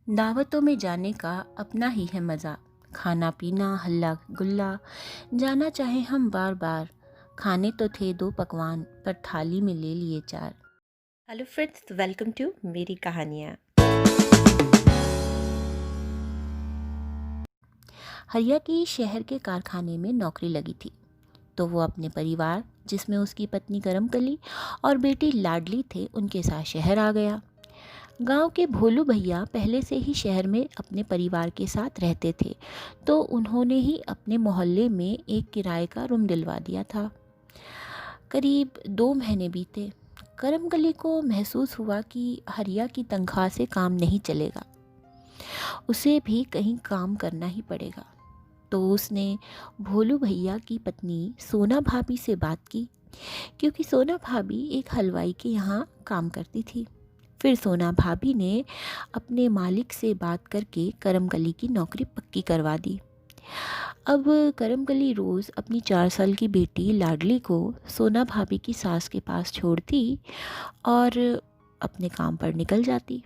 दावतों में जाने का अपना ही है मज़ा। खाना पीना हल्ला गुल्ला, जाना चाहे हम बार बार। खाने तो थे दो पकवान, पर थाली में ले लिए चार। हेलो फ्रेंड्स, वेलकम टू मेरी कहानियाँ। हरिया की शहर के कारखाने में नौकरी लगी थी, तो वो अपने परिवार, जिसमें उसकी पत्नी करमकली और बेटी लाडली थे, उनके साथ शहर आ गया। गांव के भोलू भैया पहले से ही शहर में अपने परिवार के साथ रहते थे, तो उन्होंने ही अपने मोहल्ले में एक किराए का रूम दिलवा दिया था। करीब 2 महीने बीते। करमकली को महसूस हुआ कि हरिया की तनख्वाह से काम नहीं चलेगा, उसे भी कहीं काम करना ही पड़ेगा। तो उसने भोलू भैया की पत्नी सोना भाभी से बात की, क्योंकि सोना भाभी एक हलवाई के यहाँ काम करती थी। फिर सोना भाभी ने अपने मालिक से बात करके करमकली की नौकरी पक्की करवा दी। अब करमकली रोज़ अपनी 4 साल की बेटी लाडली को सोना भाभी की सास के पास छोड़ती और अपने काम पर निकल जाती।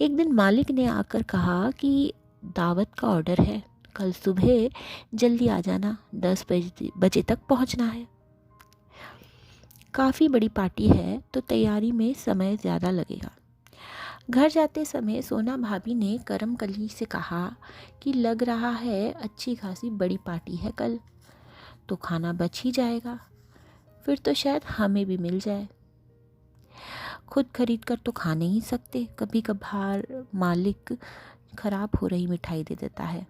एक दिन मालिक ने आकर कहा कि दावत का ऑर्डर है, कल सुबह जल्दी आ जाना, 10 बजे तक पहुंचना है। काफ़ी बड़ी पार्टी है, तो तैयारी में समय ज़्यादा लगेगा। घर जाते समय सोना भाभी ने करमकली से कहा कि लग रहा है अच्छी खासी बड़ी पार्टी है कल, तो खाना बच ही जाएगा, फिर तो शायद हमें भी मिल जाए। खुद खरीद कर तो खा नहीं सकते, कभी कभार मालिक ख़राब हो रही मिठाई दे देता है।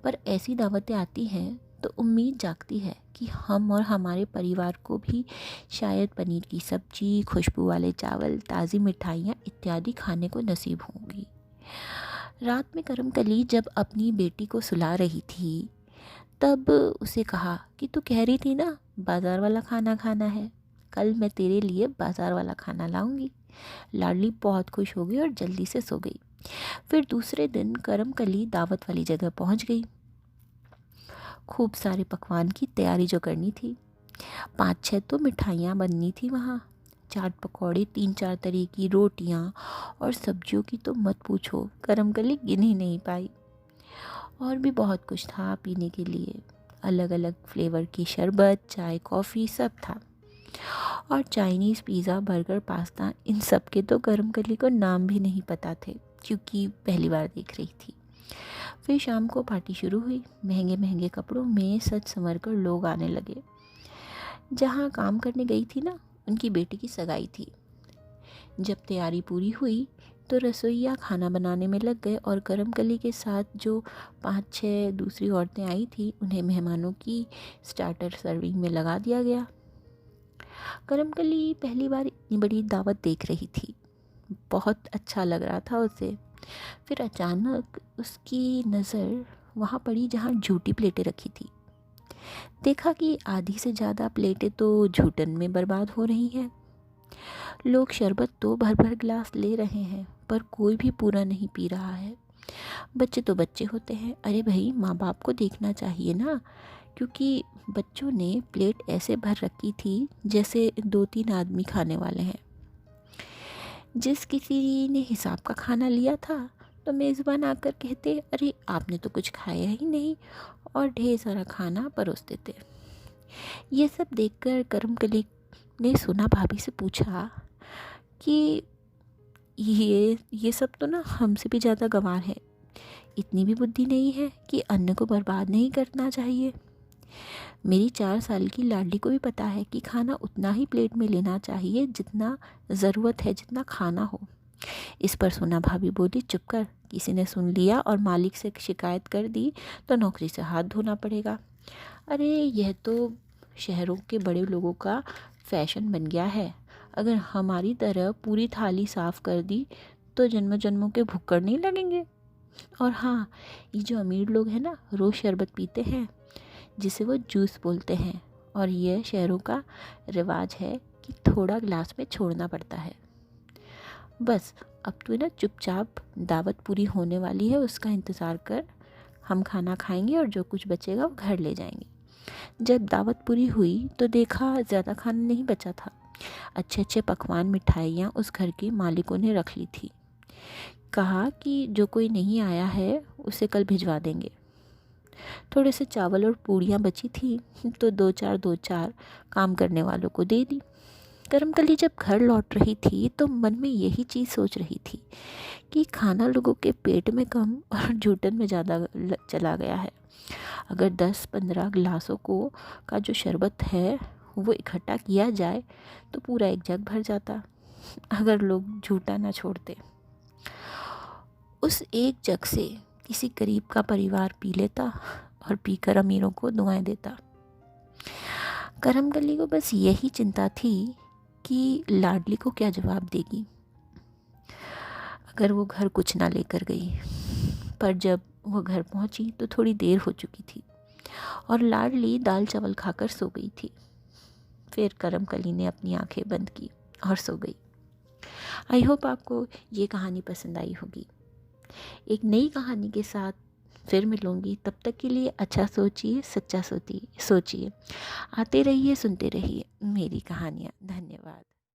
पर ऐसी दावतें आती हैं तो उम्मीद जागती है कि हम और हमारे परिवार को भी शायद पनीर की सब्जी, खुशबू वाले चावल, ताज़ी मिठाइयाँ इत्यादि खाने को नसीब होंगी। रात में करमकली जब अपनी बेटी को सुला रही थी, तब उसे कहा कि तू कह रही थी ना बाज़ार वाला खाना खाना है, कल मैं तेरे लिए बाज़ार वाला खाना लाऊंगी। लाडली बहुत खुश हो गई और जल्दी से सो गई। फिर दूसरे दिन करमकली दावत वाली जगह पहुंच गई। खूब सारे पकवान की तैयारी जो करनी थी, 5-6 तो मिठाइयाँ बननी थी वहाँ। चाट पकौड़े, 3-4 तरह की रोटियाँ और सब्जियों की तो मत पूछो, करमकली गिन ही नहीं पाई। और भी बहुत कुछ था पीने के लिए, अलग अलग फ्लेवर की शरबत, चाय, कॉफ़ी सब था। और चाइनीज़ पिज़्ज़ा, बर्गर, पास्ता, इन सब के तो करमकली को नाम भी नहीं पता थे, क्योंकि पहली बार देख रही थी। फिर शाम को पार्टी शुरू हुई। महंगे महंगे कपड़ों में सज संवर कर लोग आने लगे। जहाँ काम करने गई थी ना, उनकी बेटी की सगाई थी। जब तैयारी पूरी हुई तो रसोइया खाना बनाने में लग गए और करमकली के साथ जो 5-6 दूसरी औरतें आई थी, उन्हें मेहमानों की स्टार्टर सर्विंग में लगा दिया गया। करमकली पहली बार इतनी बड़ी दावत देख रही थी, बहुत अच्छा लग रहा था उसे। फिर अचानक उसकी नज़र वहाँ पड़ी जहाँ झूठी प्लेटें रखी थी। देखा कि आधी से ज़्यादा प्लेटें तो झूठन में बर्बाद हो रही हैं। लोग शरबत तो भर भर गिलास ले रहे हैं, पर कोई भी पूरा नहीं पी रहा है। बच्चे तो बच्चे होते हैं, अरे भाई माँ बाप को देखना चाहिए ना, क्योंकि बच्चों ने प्लेट ऐसे भर रखी थी जैसे 2-3 आदमी खाने वाले हैं। जिस किसी ने हिसाब का खाना लिया था, तो मेज़बान आकर कहते अरे आपने तो कुछ खाया ही नहीं, और ढेर सारा खाना परोस देते। ये सब देखकर करमकली ने सोना भाभी से पूछा कि ये सब तो ना हमसे भी ज़्यादा गंवार है, इतनी भी बुद्धि नहीं है कि अन्न को बर्बाद नहीं करना चाहिए। मेरी 4 साल की लाडली को भी पता है कि खाना उतना ही प्लेट में लेना चाहिए जितना ज़रूरत है, जितना खाना हो। इस पर सोना भाभी बोली चुप कर, किसी ने सुन लिया और मालिक से शिकायत कर दी तो नौकरी से हाथ धोना पड़ेगा। अरे यह तो शहरों के बड़े लोगों का फैशन बन गया है, अगर हमारी तरह पूरी थाली साफ़ कर दी तो जन्मों जन्मों के भुक्कड़ नहीं लगेंगे। और हाँ, ये जो अमीर लोग हैं ना, रोज़ शरबत पीते हैं, जिसे वो जूस बोलते हैं, और यह शहरों का रिवाज है कि थोड़ा गिलास में छोड़ना पड़ता है। बस अब तो ना चुपचाप, दावत पूरी होने वाली है, उसका इंतज़ार कर, हम खाना खाएंगे और जो कुछ बचेगा वो घर ले जाएंगे। जब दावत पूरी हुई तो देखा ज़्यादा खाना नहीं बचा था। अच्छे अच्छे पकवान, मिठाइयाँ उस घर के मालिकों ने रख ली थी, कहा कि जो कोई नहीं आया है उसे कल भिजवा देंगे। थोड़े से चावल और पूड़ियाँ बची थी तो दो चार काम करने वालों को दे दी। करमकली जब घर लौट रही थी तो मन में यही चीज़ सोच रही थी कि खाना लोगों के पेट में कम और जूठन में ज़्यादा चला गया है। अगर 10-15 गिलासों को का जो शरबत है वो इकट्ठा किया जाए तो पूरा एक जग भर जाता, अगर लोग झूठा ना छोड़ते। उस एक जग से किसी गरीब का परिवार पी लेता और पीकर अमीरों को दुआएं देता। करमगली को बस यही चिंता थी कि लाडली को क्या जवाब देगी अगर वो घर कुछ ना लेकर गई। पर जब वो घर पहुंची तो थोड़ी देर हो चुकी थी और लाडली दाल चावल खाकर सो गई थी। फिर करमकली ने अपनी आंखें बंद की और सो गई। आई होप आपको ये कहानी पसंद आई होगी। एक नई कहानी के साथ फिर मिलूँगी, तब तक के लिए अच्छा सोचिए, सच्चा सोचिए। आते रहिए, सुनते रहिए मेरी कहानियाँ। धन्यवाद।